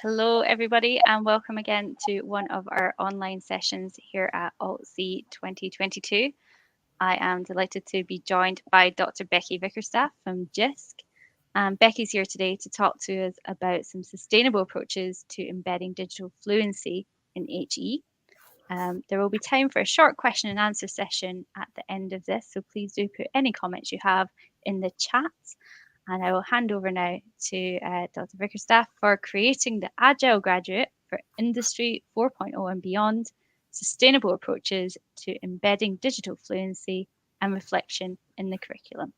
Hello, everybody, and welcome again to one of our online sessions here at altc22. I am delighted to be joined by Dr. Becky Vickerstaff from JISC. Becky's here today to talk to us about some sustainable approaches to embedding digital fluency in HE. There will be time for a short question and answer session at the end of this, so please do put any comments you have in the chat. And I will hand over now to Dr. Vickerstaff for creating the Agile graduate for Industry 4.0 and beyond, sustainable approaches to embedding digital fluency and reflection in the curriculum.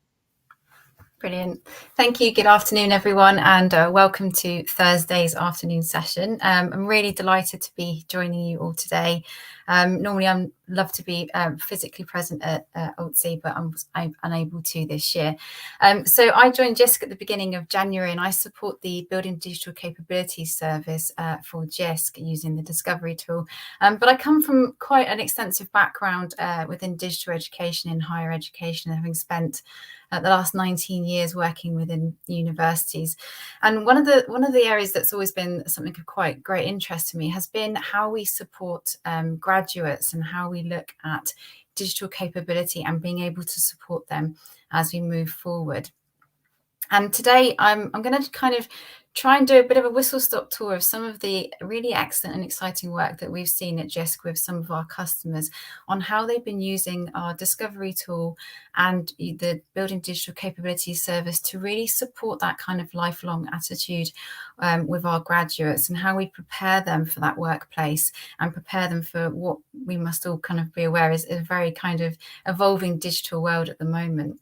Brilliant. Thank you. Good afternoon, everyone, and welcome to Thursday's afternoon session. I'm really delighted to be joining you all today. Normally, I'm love to be physically present at altc, but I'm unable to this year. So I joined JISC at the beginning of January, and I support the Building Digital Capabilities service for JISC using the Discovery tool. But I come from quite an extensive background within digital education in higher education, having spent the last 19 years working within universities. And one of the areas that's always been something of quite great interest to me has been how we support graduates and how we look at digital capability and being able to support them as we move forward. And today I'm going to kind of try and do a bit of a whistle-stop tour of some of the really excellent and exciting work that we've seen at JISC with some of our customers on how they've been using our Discovery tool and the Building Digital Capabilities service to really support that kind of lifelong attitude with our graduates, and how we prepare them for that workplace and prepare them for what we must all kind of be aware is a very kind of evolving digital world at the moment.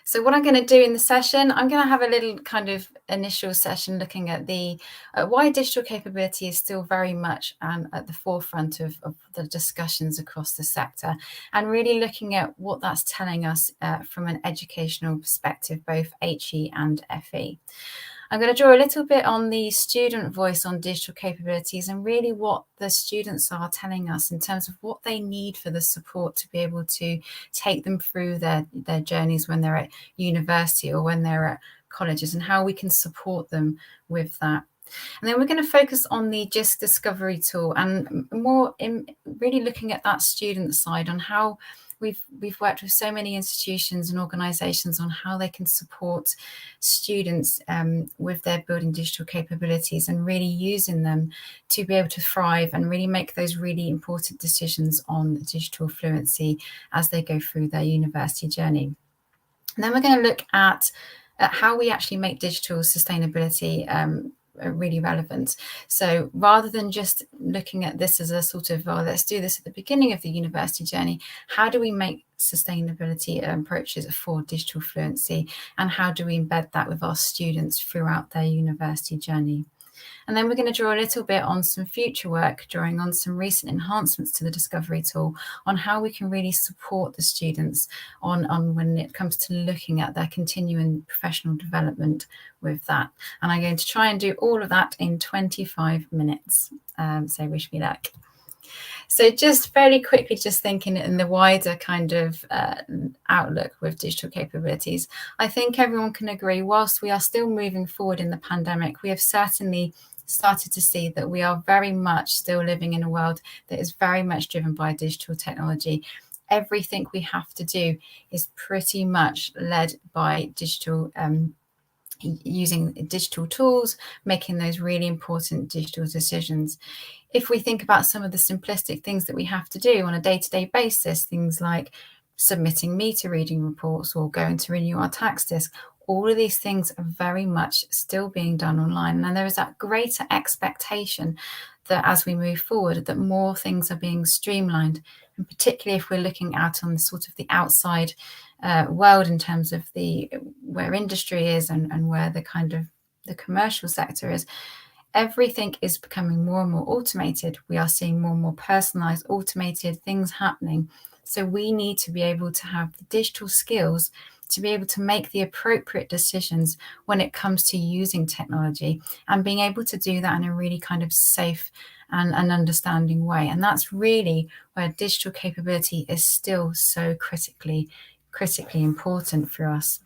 So what I'm going to do in the session, I'm going to have a little kind of initial session looking at the why digital capability is still very much at the forefront of the discussions across the sector, and really looking at what that's telling us from an educational perspective, both HE and FE. I'm going to draw a little bit on the student voice on digital capabilities and really what the students are telling us in terms of what they need for the support to be able to take them through their journeys when they're at university or when they're at colleges, and how we can support them with that. And then we're going to focus on the JISC Discovery tool and more in really looking at that student side on how we've worked with so many institutions and organisations on how they can support students with their building digital capabilities and really using them to be able to thrive and really make those really important decisions on digital fluency as they go through their university journey. And then we're going to look at how we actually make digital sustainability really relevant. So rather than just looking at this as a sort of, oh, let's do this at the beginning of the university journey, how do we make sustainability approaches for digital fluency, and how do we embed that with our students throughout their university journey? And then we're going to draw a little bit on some future work, drawing on some recent enhancements to the Discovery tool on how we can really support the students on when it comes to looking at their continuing professional development with that. And I'm going to try and do all of that in 25 minutes. So wish me luck. So just fairly quickly, just thinking in the wider kind of outlook with digital capabilities, I think everyone can agree, whilst we are still moving forward in the pandemic, we have certainly started to see that we are very much still living in a world that is very much driven by digital technology. Everything we have to do is pretty much led by digital, using digital tools, making those really important digital decisions. If we think about some of the simplistic things that we have to do on a day-to-day basis, things like submitting meter reading reports or going to renew our tax disc, all of these things are very much still being done online. And there is that greater expectation that as we move forward, that more things are being streamlined, and particularly if we're looking out on the sort of the outside world in terms of where industry is and where the kind of the commercial sector is. Everything is becoming more and more automated. We are seeing more and more personalized, automated things happening. So we need to be able to have the digital skills to be able to make the appropriate decisions when it comes to using technology, and being able to do that in a really kind of safe and an understanding way. And that's really where digital capability is still so critically important for us.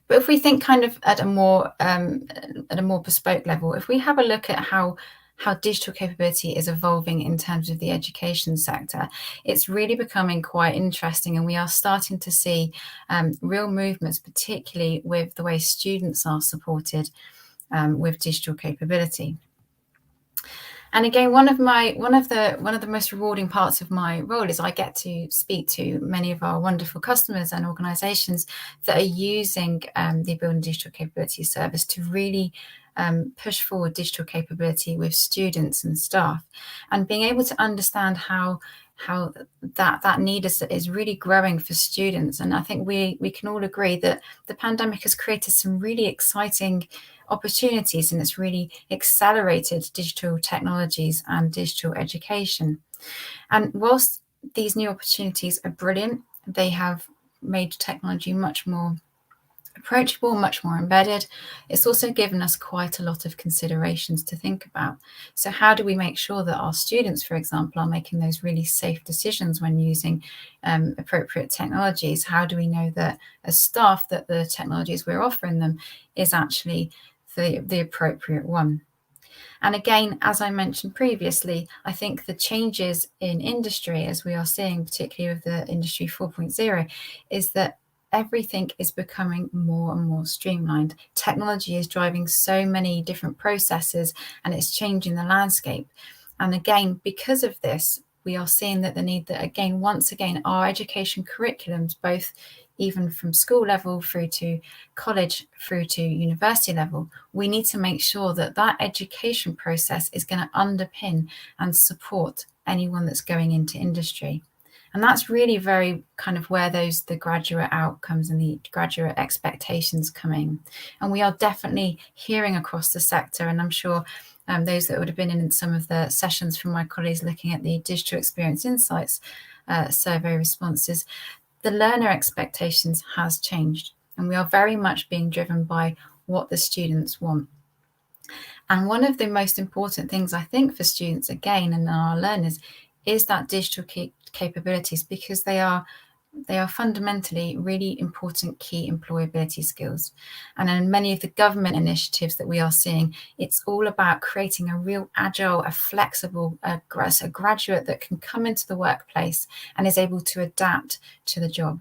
But if we think kind of at a more bespoke level, if we have a look at how digital capability is evolving in terms of the education sector, it's really becoming quite interesting, and we are starting to see real movements, particularly with the way students are supported with digital capability. And again, one of the most rewarding parts of my role is I get to speak to many of our wonderful customers and organisations that are using the Building Digital Capability service to really push forward digital capability with students and staff, and being able to understand how that need is really growing for students. And I think we can all agree that the pandemic has created some really exciting opportunities, and it's really accelerated digital technologies and digital education. And whilst these new opportunities are brilliant, they have made technology much more approachable, much more embedded. It's also given us quite a lot of considerations to think about. So how do we make sure that our students, for example, are making those really safe decisions when using appropriate technologies? How do we know that as staff that the technologies we're offering them is actually the appropriate one? And again, as I mentioned previously, I think the changes in industry, as we are seeing, particularly with the Industry 4.0, is that everything is becoming more and more streamlined. Technology is driving so many different processes, and it's changing the landscape. And again, because of this, we are seeing that the need that, again, once again, our education curriculums, both even from school level through to college, through to university level, we need to make sure that that education process is going to underpin and support anyone that's going into industry. And that's really very kind of where the graduate outcomes and the graduate expectations come in. And we are definitely hearing across the sector, and I'm sure those that would have been in some of the sessions from my colleagues looking at the Digital Experience Insights survey responses, the learner expectations has changed, and we are very much being driven by what the students want. And one of the most important things, I think, for students, again, and our learners, is that digital capabilities, because they are fundamentally really important key employability skills. And in many of the government initiatives that we are seeing, it's all about creating a real agile, a flexible, a graduate that can come into the workplace and is able to adapt to the job.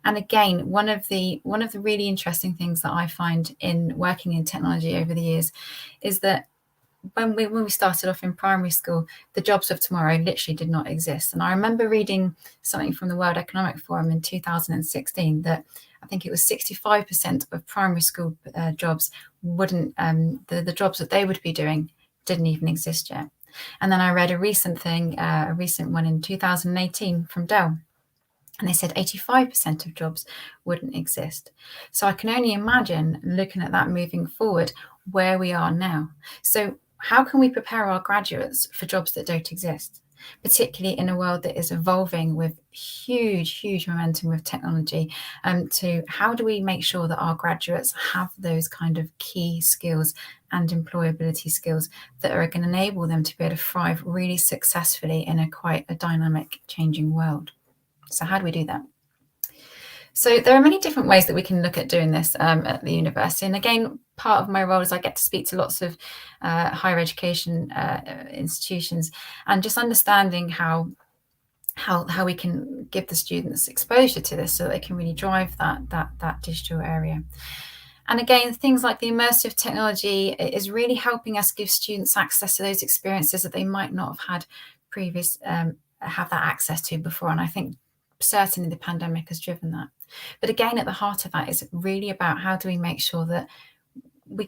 And again, one of the really interesting things that I find in working in technology over the years is that when we started off in primary school, the jobs of tomorrow literally did not exist. And I remember reading something from the World Economic Forum in 2016 that I think it was 65% of primary school jobs wouldn't, the jobs that they would be doing didn't even exist yet. And then I read a recent one in 2018 from Dell, and they said 85% of jobs wouldn't exist. So I can only imagine, looking at that moving forward, where we are now. So how can we prepare our graduates for jobs that don't exist, particularly in a world that is evolving with huge momentum with technology? To how do we make sure that our graduates have those kind of key skills and employability skills that are going to enable them to be able to thrive really successfully in quite a dynamic, changing world? So how do we do that? So there are many different ways that we can look at doing this at the university. And again, part of my role is I get to speak to lots of higher education institutions, and just understanding how we can give the students exposure to this so that they can really drive that digital area. And again, things like the immersive technology is really helping us give students access to those experiences that they might not have had have that access to before. And I think certainly the pandemic has driven that. But again, at the heart of that is really about how do we make sure that we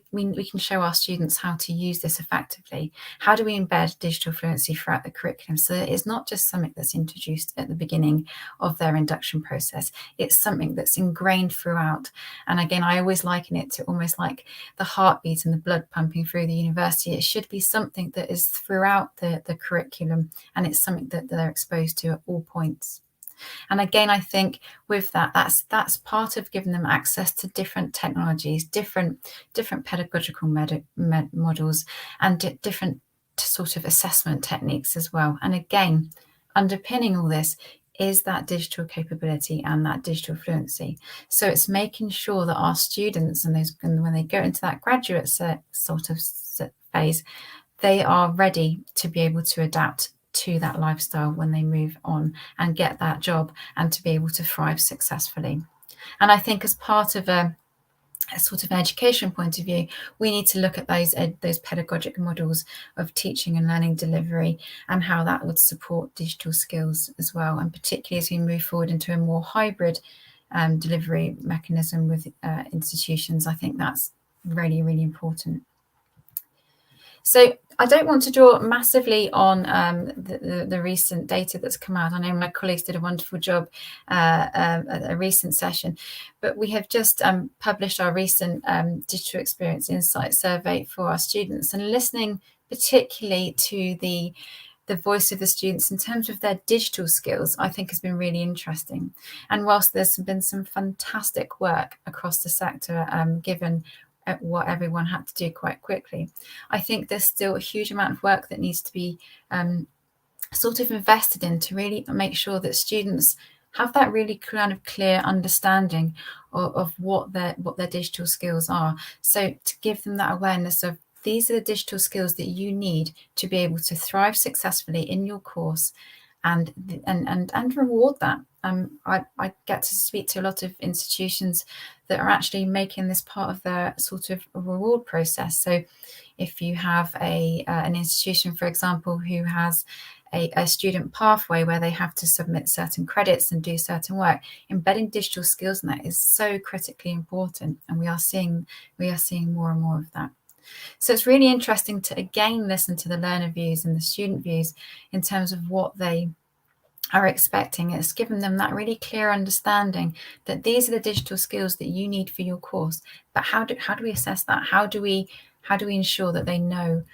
can show our students how to use this effectively. How do we embed digital fluency throughout the curriculum so that it's not just something that's introduced at the beginning of their induction process, it's something that's ingrained throughout. And again, I always liken it to almost like the heartbeat and the blood pumping through the university. It should be something that is throughout the curriculum, and it's something that they're exposed to at all points. And again, I think with that's part of giving them access to different technologies, different pedagogical models, and different sort of assessment techniques as well. And again, underpinning all this is that digital capability and that digital fluency. So it's making sure that our students and when they go into that graduate sort of phase, they are ready to be able to adapt to that lifestyle when they move on and get that job and to be able to thrive successfully. And I think as part of a sort of education point of view, we need to look at those pedagogic models of teaching and learning delivery and how that would support digital skills as well. And particularly as we move forward into a more hybrid delivery mechanism with institutions, I think that's really, really important. So I don't want to draw massively on the recent data that's come out. I know my colleagues did a wonderful job at a recent session, but we have just published our recent Digital Experience Insight survey for our students, and listening particularly to the voice of the students in terms of their digital skills, I think has been really interesting. And whilst there's been some fantastic work across the sector, given what everyone had to do quite quickly, I think there's still a huge amount of work that needs to be sort of invested in to really make sure that students have that really kind of clear understanding of what their digital skills are. So to give them that awareness of these are the digital skills that you need to be able to thrive successfully in your course, and reward that. I get to speak to a lot of institutions that are actually making this part of their sort of reward process. So if you have an institution, for example, who has a student pathway where they have to submit certain credits and do certain work, embedding digital skills in that is so critically important, and we are seeing more and more of that. So it's really interesting to again listen to the learner views and the student views in terms of what they are expecting. It's given them that really clear understanding that these are the digital skills that you need for your course. But how do we assess that? How do we ensure that they know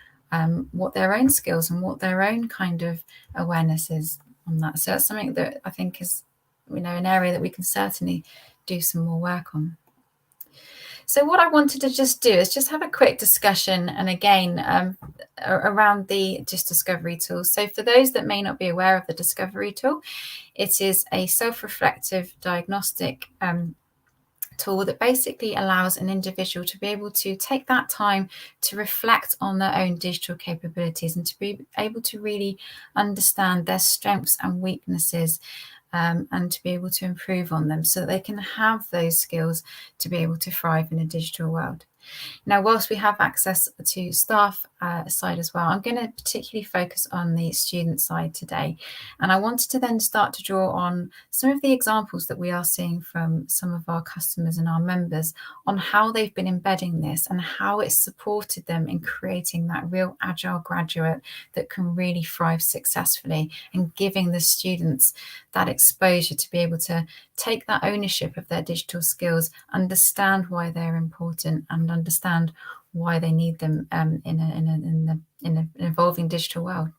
what their own skills and what their own kind of awareness is on that? So that's something that I think is, an area that we can certainly do some more work on. So what I wanted to just do is just have a quick discussion, and again, around the GIST discovery tool. So for those that may not be aware of the discovery tool, it is a self-reflective diagnostic tool that basically allows an individual to be able to take that time to reflect on their own digital capabilities and to be able to really understand their strengths and weaknesses, and to be able to improve on them so that they can have those skills to be able to thrive in a digital world. Now, whilst we have access to staff side as well, I'm going to particularly focus on the student side today. And I wanted to then start to draw on some of the examples that we are seeing from some of our customers and our members on how they've been embedding this and how it's supported them in creating that real agile graduate that can really thrive successfully, and giving the students that exposure to be able to take that ownership of their digital skills, understand why they're important, and understand why they need them in an evolving digital world.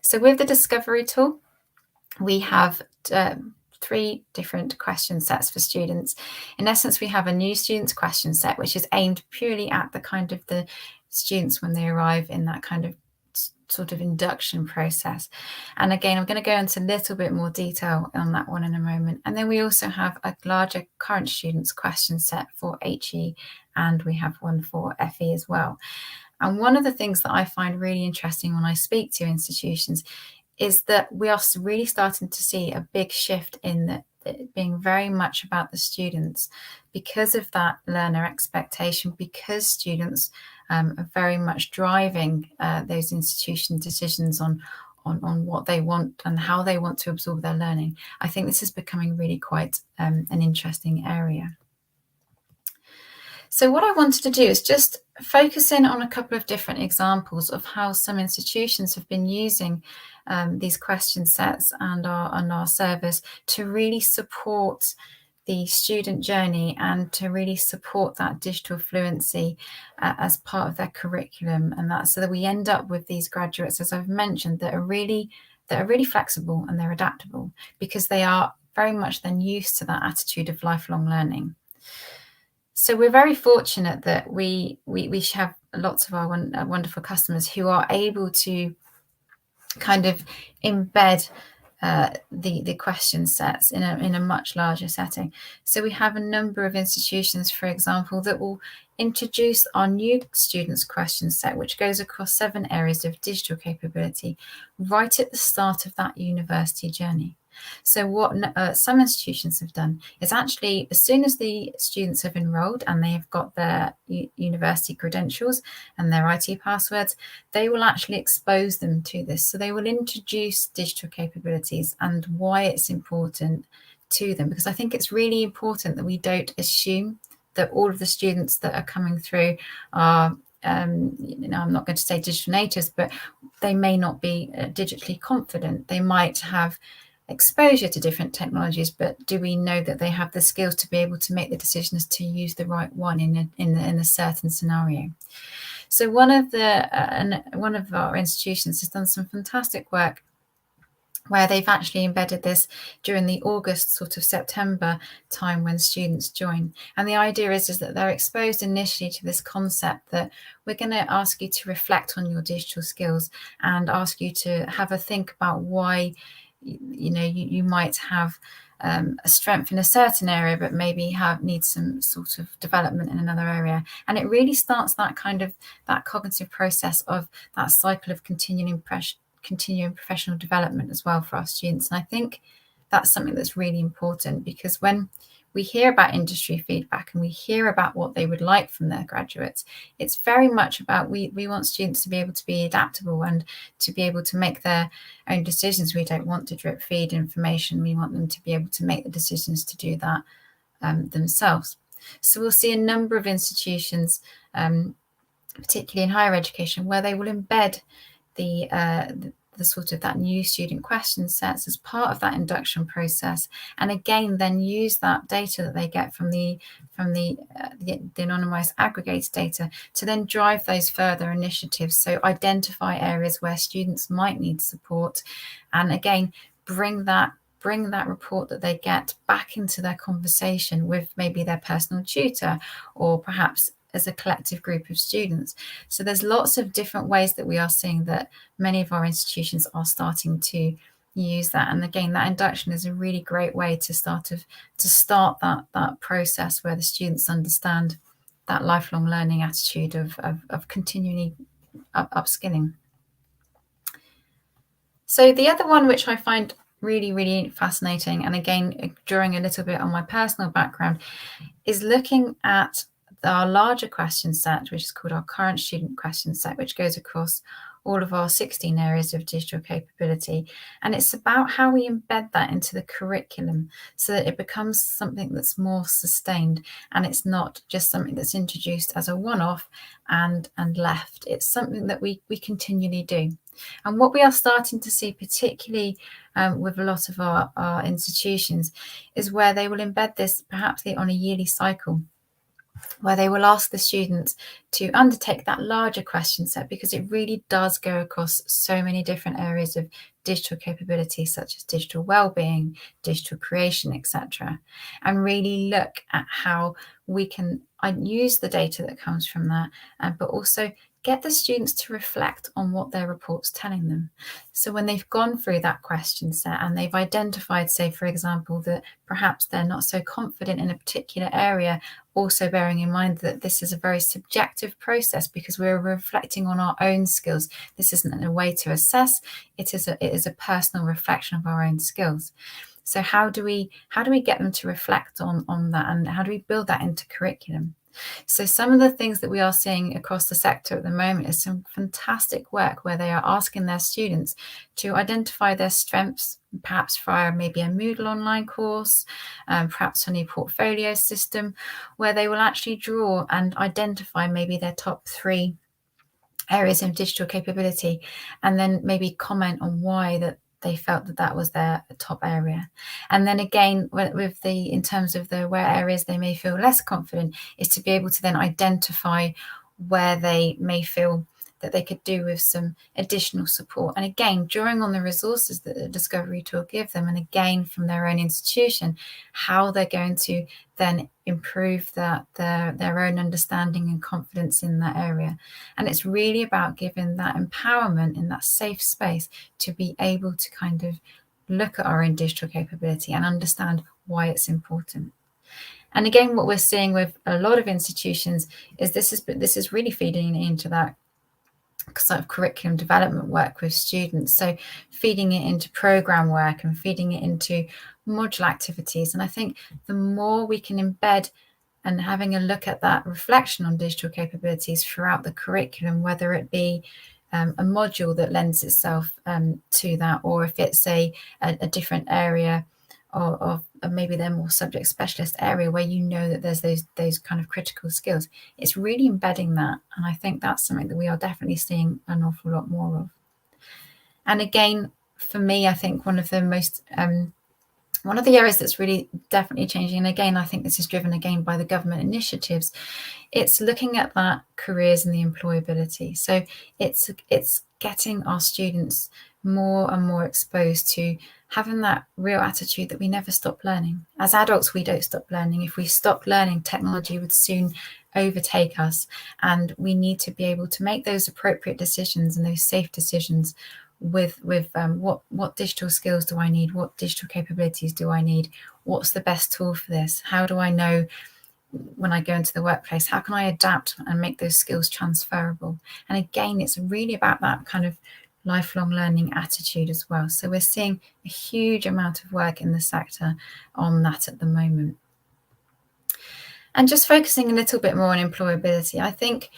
So with the discovery tool, we have 3 different question sets for students. In essence, we have a new students question set, which is aimed purely at the kind of the students when they arrive in that kind of sort of induction process. And again, I'm going to go into a little bit more detail on that one in a moment. And then we also have a larger current students question set for HE, and we have one for FE as well. And one of the things that I find really interesting when I speak to institutions is that we are really starting to see a big shift in that, it being very much about the students because of that learner expectation, because students are very much driving those institution decisions on what they want and how they want to absorb their learning. I think this is becoming really quite an interesting area. So what I wanted to do is just focus in on a couple of different examples of how some institutions have been using these question sets and our service to really support the student journey and to really support that digital fluency as part of their curriculum, and that so that we end up with these graduates, as I've mentioned, that are really flexible and they're adaptable, because they are very much then used to that attitude of lifelong learning. So we're very fortunate that we have lots of our wonderful customers who are able to kind of embed the question sets in a much larger setting. So we have a number of institutions, for example, that will introduce our new students question set, which goes across 7 areas of digital capability right at the start of that university journey. So what some institutions have done is actually, as soon as the students have enrolled and they have got their university credentials and their IT passwords, they will actually expose them to this. So they will introduce digital capabilities and why it's important to them, because I think it's really important that we don't assume that all of the students that are coming through are, I'm not going to say digital natives, but they may not be digitally confident. They might have exposure to different technologies, but do we know that they have the skills to be able to make the decisions to use the right one in a certain scenario? So one of our institutions has done some fantastic work where they've actually embedded this during the August, sort of September time when students join. And the idea is that they're exposed initially to this concept that we're going to ask you to reflect on your digital skills and ask you to have a think about why you might have a strength in a certain area, but maybe need some sort of development in another area. And it really starts that cognitive process of that cycle of continuing professional development as well for our students. And I think that's something that's really important, because when we hear about industry feedback and we hear about what they would like from their graduates, it's very much about we want students to be able to be adaptable and to be able to make their own decisions. We don't want to drip feed information. We want them to be able to make the decisions to do that themselves. So we'll see a number of institutions, particularly in higher education, where they will embed the sort of that new student question sets as part of that induction process, and again then use that data that they get from the anonymized aggregated data to then drive those further initiatives. So identify areas where students might need support, and again bring that report that they get back into their conversation with maybe their personal tutor, or perhaps as a collective group of students. So there's lots of different ways that we are seeing that many of our institutions are starting to use that. And again, that induction is a really great way to start that process where the students understand that lifelong learning attitude of continually upskilling. So the other one, which I find really, really fascinating, and again, drawing a little bit on my personal background, is looking at our larger question set, which is called our current student question set, which goes across all of our 16 areas of digital capability. And it's about how we embed that into the curriculum so that it becomes something that's more sustained, and it's not just something that's introduced as a one-off and left. It's something that we continually do. And what we are starting to see, particularly with a lot of our institutions, is where they will embed this perhaps on a yearly cycle, where they will ask the students to undertake that larger question set, because it really does go across so many different areas of digital capability, such as digital well-being, digital creation, etc., and really look at how we can use the data that comes from that, but also get the students to reflect on what their report's telling them. So when they've gone through that question set and they've identified, say, for example, that perhaps they're not so confident in a particular area, also bearing in mind that this is a very subjective process because we're reflecting on our own skills. This isn't a way to assess, it is a personal reflection of our own skills. So how do we get them to reflect on that, and how do we build that into curriculum? So some of the things that we are seeing across the sector at the moment is some fantastic work where they are asking their students to identify their strengths, perhaps via maybe a Moodle online course, perhaps on a portfolio system, where they will actually draw and identify maybe their top 3 areas of digital capability, and then maybe comment on why that they felt that was their top area. And then again, in terms of where areas they may feel less confident, is to be able to then identify where they may feel that they could do with some additional support. And again, drawing on the resources that the Discovery Tool give them, and again from their own institution, how they're going to then improve their own understanding and confidence in that area. And it's really about giving that empowerment in that safe space to be able to kind of look at our own digital capability and understand why it's important. And again, what we're seeing with a lot of institutions is this is really feeding into that sort of curriculum development work with students. So feeding it into program work and feeding it into module activities. And I think the more we can embed and having a look at that reflection on digital capabilities throughout the curriculum, whether it be a module that lends itself to that, or if it's a different area or maybe they're more subject specialist area where you know that there's those kind of critical skills, it's really embedding that. And I think that's something that we are definitely seeing an awful lot more of. And again, for me, I think one of the areas that's really definitely changing, and again, I think this is driven again by the government initiatives, it's looking at that careers and the employability. So it's getting our students more and more exposed to having that real attitude that we never stop learning. As adults, we don't stop learning. If we stopped learning, technology would soon overtake us, and we need to be able to make those appropriate decisions and those safe decisions with what digital skills do I need, what digital capabilities do I need, what's the best tool for this, how do I know when I go into the workplace, how can I adapt and make those skills transferable? And again, it's really about that kind of lifelong learning attitude as well. So we're seeing a huge amount of work in the sector on that at the moment. And just focusing a little bit more on employability, I think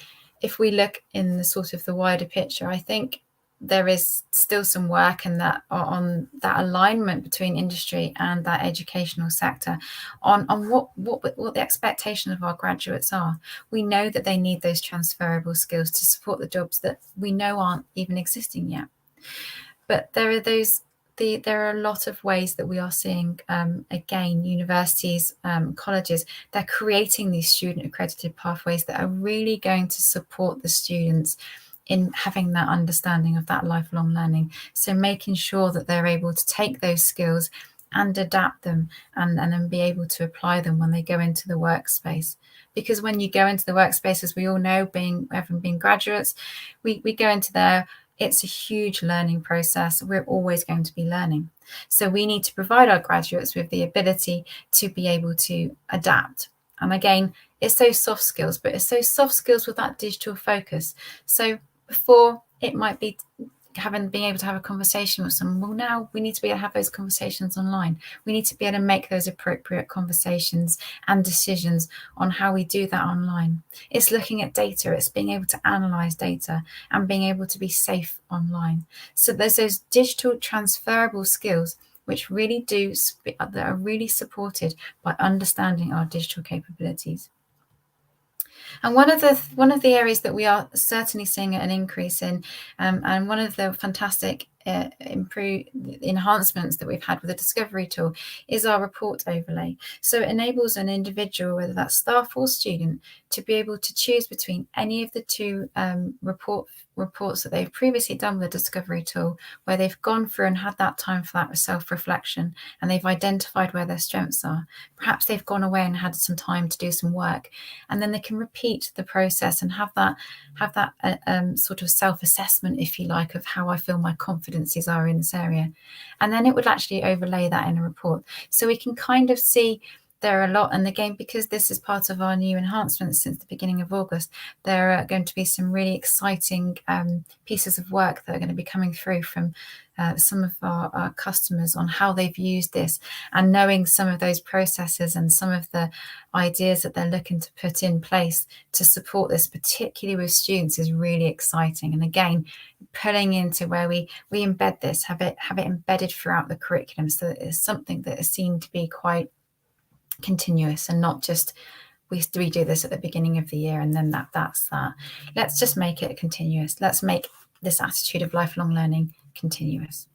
if we look in the sort of the wider picture, I think there is still some work in that on that alignment between industry and that educational sector on what the expectation of our graduates are. We know that they need those transferable skills to support the jobs that we know aren't even existing yet. But there are a lot of ways that we are seeing, again, universities, colleges, they're creating these student accredited pathways that are really going to support the students in having that understanding of that lifelong learning. So making sure that they're able to take those skills and adapt them and then be able to apply them when they go into the workspace. Because when you go into the workspace, as we all know, having been graduates, we go into there, it's a huge learning process. We're always going to be learning. So we need to provide our graduates with the ability to be able to adapt. And again, it's those soft skills, but it's those soft skills with that digital focus. So before, it might be being able to have a conversation with someone. Well, now we need to be able to have those conversations online. We need to be able to make those appropriate conversations and decisions on how we do that online. It's looking at data. It's being able to analyze data and being able to be safe online. So there's those digital transferable skills which really that are really supported by understanding our digital capabilities. And one of the areas that we are certainly seeing an increase in, and one of the fantastic enhancements that we've had with the discovery tool is our report overlay. So it enables an individual, whether that's staff or student, to be able to choose between any of the two reports that they've previously done with the discovery tool, where they've gone through and had that time for that self-reflection and they've identified where their strengths are. Perhaps they've gone away and had some time to do some work, and then they can repeat the process and have that sort of self-assessment, if you like, of how I feel my confidences are in this area. And then it would actually overlay that in a report. So we can kind of see there are a lot, and again, because this is part of our new enhancements since the beginning of August, there are going to be some really exciting pieces of work that are going to be coming through from some of our customers on how they've used this, and knowing some of those processes and some of the ideas that they're looking to put in place to support this, particularly with students, is really exciting. And again, pulling into where we embed this, have it embedded throughout the curriculum, so that it's something that is seen to be quite continuous and not just we do this at the beginning of the year and then that's that. Let's just make it continuous. Let's make this attitude of lifelong learning continuous.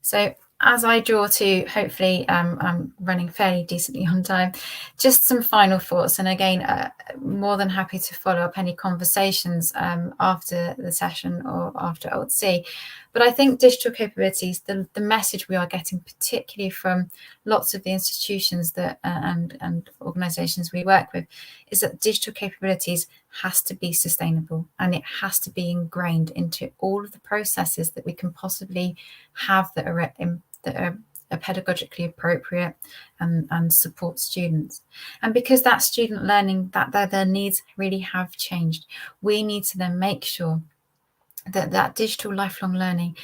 So as I draw to, hopefully I'm running fairly decently on time, just some final thoughts. And again, more than happy to follow up any conversations after the session or after altc. But I think digital capabilities, the message we are getting, particularly from lots of the institutions that and organisations we work with, is that digital capabilities has to be sustainable, and it has to be ingrained into all of the processes that we can possibly have that are pedagogically appropriate and support students. And because that student learning, that their needs really have changed, we need to then make sure that that digital lifelong learning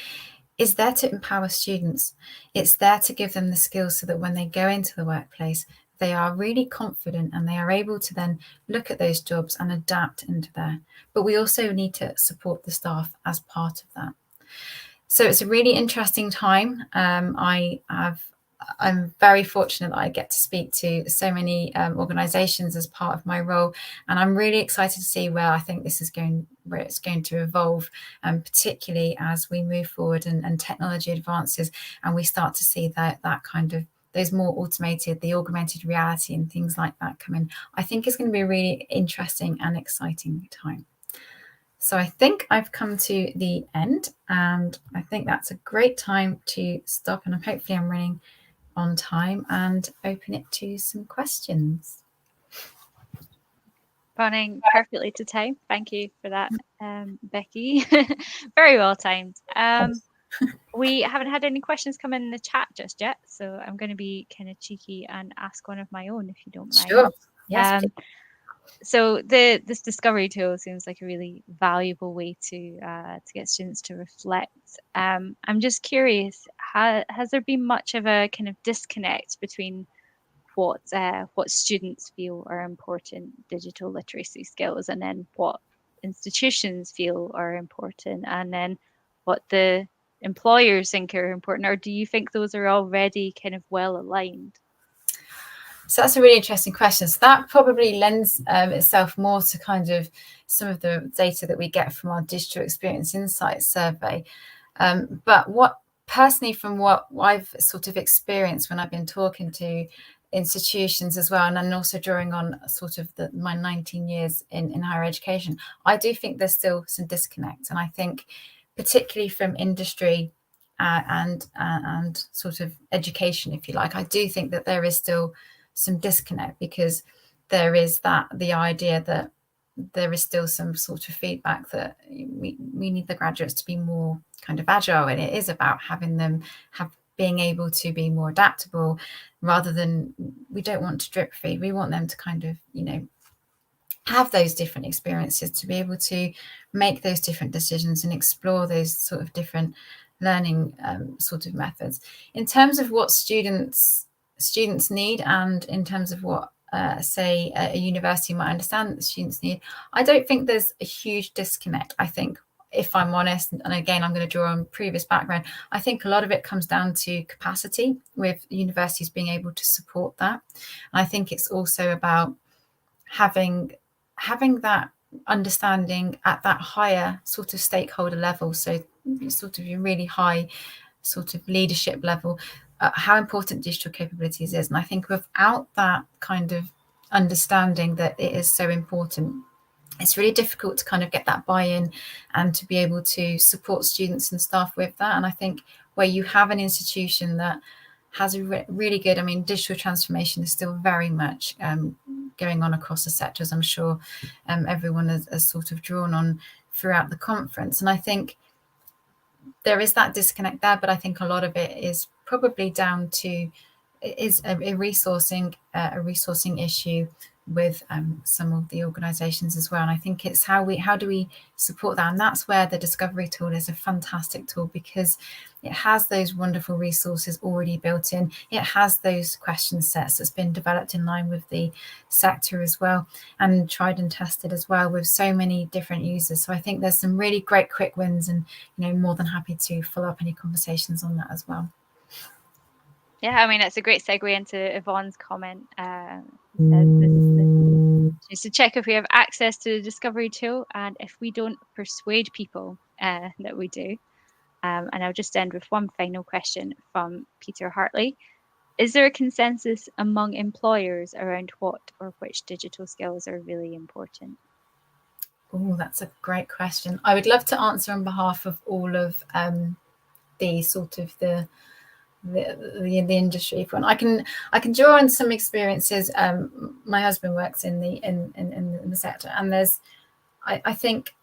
is there to empower students. It's there to give them the skills so that when they go into the workplace, they are really confident and they are able to then look at those jobs and adapt into there. But we also need to support the staff as part of that. So it's a really interesting time. I'm very fortunate that I get to speak to so many organisations as part of my role, and I'm really excited to see where I think this is going, where it's going to evolve, particularly as we move forward and technology advances, and we start to see that kind of those more automated, the augmented reality and things like that come in. I think it's going to be a really interesting and exciting time. So I think I've come to the end, and I think that's a great time to stop, and hopefully I'm running on time, and open it to some questions. Running perfectly to time. Thank you for that, Becky. Very well timed. We haven't had any questions come in the chat just yet, so I'm going to be kind of cheeky and ask one of my own, if you don't mind. Sure. Yes. So this discovery tool seems like a really valuable way to get students to reflect. I'm just curious, has there been much of a kind of disconnect between what students feel are important digital literacy skills, and then what institutions feel are important, and then what the employers think are important? Or do you think those are already kind of well aligned? So that's a really interesting question. So that probably lends itself more to kind of some of the data that we get from our digital experience insights survey. But what personally, from what I've sort of experienced when I've been talking to institutions as well, and then also drawing on sort of my 19 years in higher education, I do think there's still some disconnect. And I think particularly from industry and sort of education, if you like, I do think that there is still some disconnect, because there is the idea that there is still some sort of feedback that we need the graduates to be more kind of agile, and it is about having them being able to be more adaptable, rather than, we don't want to drip feed. We want them to kind of, have those different experiences, to be able to make those different decisions and explore those sort of different learning sort of methods. In terms of what students need, and in terms of what say a university might understand that the students need, I don't think there's a huge disconnect. I think, if I'm honest, and again, I'm going to draw on previous background, I think a lot of it comes down to capacity, with universities being able to support that. And I think it's also about having that understanding at that higher sort of stakeholder level, so sort of your really high sort of leadership level, how important digital capabilities is. And I think without that kind of understanding that it is so important, it's really difficult to kind of get that buy-in and to be able to support students and staff with that. And I think where you have an institution that has a really good, digital transformation is still very much going on across the sector, as I'm sure everyone has sort of drawn on throughout the conference. And I think there is that disconnect there, but I think a lot of it is probably down to a resourcing issue with some of the organisations as well. And I think it's how do we support that, and that's where the discovery tool is a fantastic tool, because it has those wonderful resources already built in. It has those question sets that's been developed in line with the sector as well, and tried and tested as well with so many different users. So I think there's some really great quick wins, and more than happy to follow up any conversations on that as well. Yeah, that's a great segue into Yvonne's comment. Just to check if we have access to the discovery tool, and if we don't, persuade people that we do. And I'll just end with one final question from Peter Hartley. Is there a consensus among employers around what or which digital skills are really important? Oh, that's a great question. I would love to answer on behalf of all of the sort of the industry. I can draw on some experiences. My husband works in the sector, and there's I think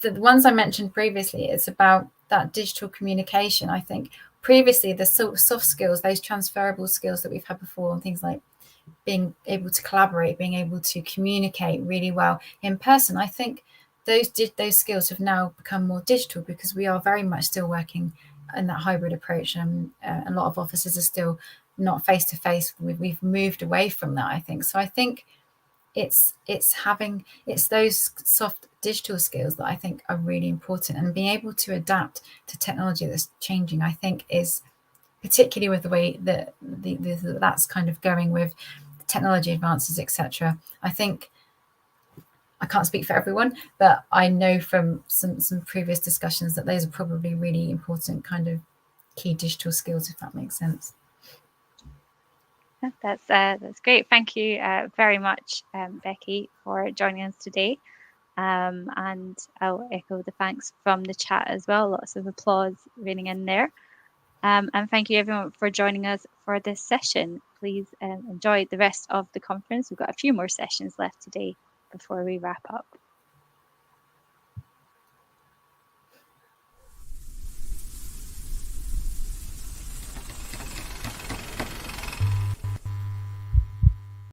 the ones I mentioned previously, it's about that digital communication. I think previously the sort of soft skills, those transferable skills that we've had before, and things like being able to collaborate, being able to communicate really well in person, I think those skills have now become more digital, because we are very much still working in that hybrid approach, and a lot of offices are still not face to face. We've moved away from that, I think. So I think it's those soft digital skills that I think are really important, and being able to adapt to technology that's changing, I think, is particularly with the way that that's kind of going with technology advances, etc. I think I can't speak for everyone, but I know from some previous discussions that those are probably really important kind of key digital skills, if that makes sense. That's great. Thank you very much, Becky, for joining us today. And I'll echo the thanks from the chat as well. Lots of applause raining in there. And thank you everyone for joining us for this session. Please enjoy the rest of the conference. We've got a few more sessions left today before we wrap up.